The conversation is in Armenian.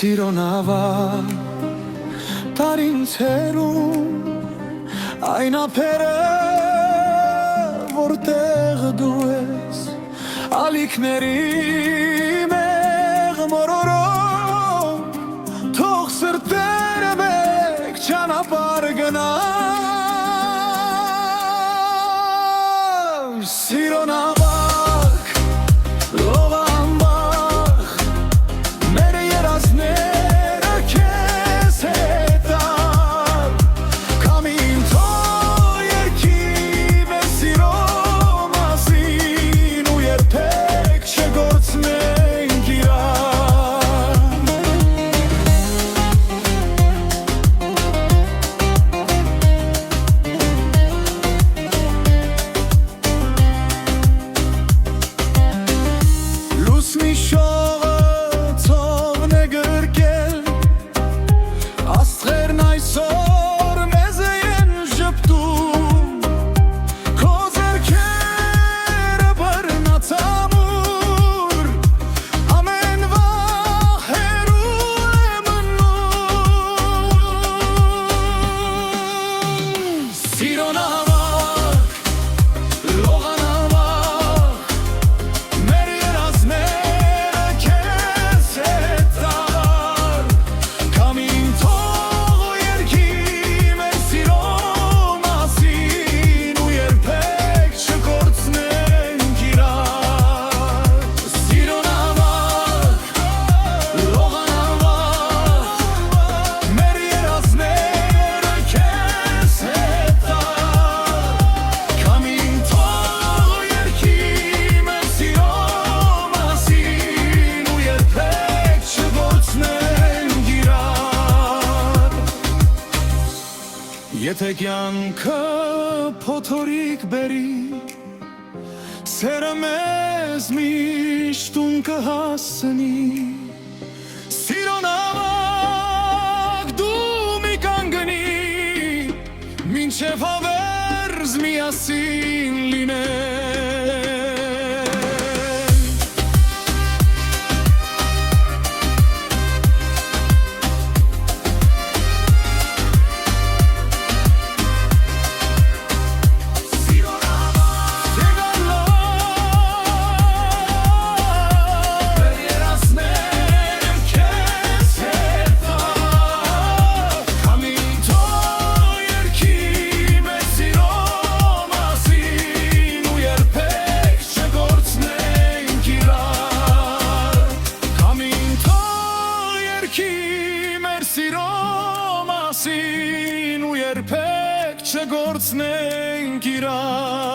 Սիրո նավակ տարին ցերում այն ափերը որտեղ դու ես ալիքների մեղմորորով թող սրտերը մեկ ճանապարհ գնան Սիրո նավակ լողամբախ մեր երազները քեզ հետ ալ Կամին թո երկի մեր սիրո մասին ու երբեք չգործնենք իրար Լուսնի շողը ցողն է գրկել Աստղերն այսօր մեզ են ժպտում Քո ձեռքերը բռնացամուր Ամեն վաղ հեռու է մնում Սիրո նավակ, լողանավակ Մեր երազները քեզ հետ ալ Կամին թող երկի մեր սիրո մասին ու երբեք չկորցնենք իրար Սիրո նավակ, լողանավակ Մեր երազները քեզ հետ ալ Կամին թող երկի մեր սիրո մասին ու երբեք չգործնենք իրար Եթե կյանքը փոթորիկ բերի Սերը մեզ միշտ տուն կհասնի Սիրո նավակ դու մի կանգնի Մինչև հավերժ միասին լինենք Սիրո մասին ու երբեք չգործնենք իրար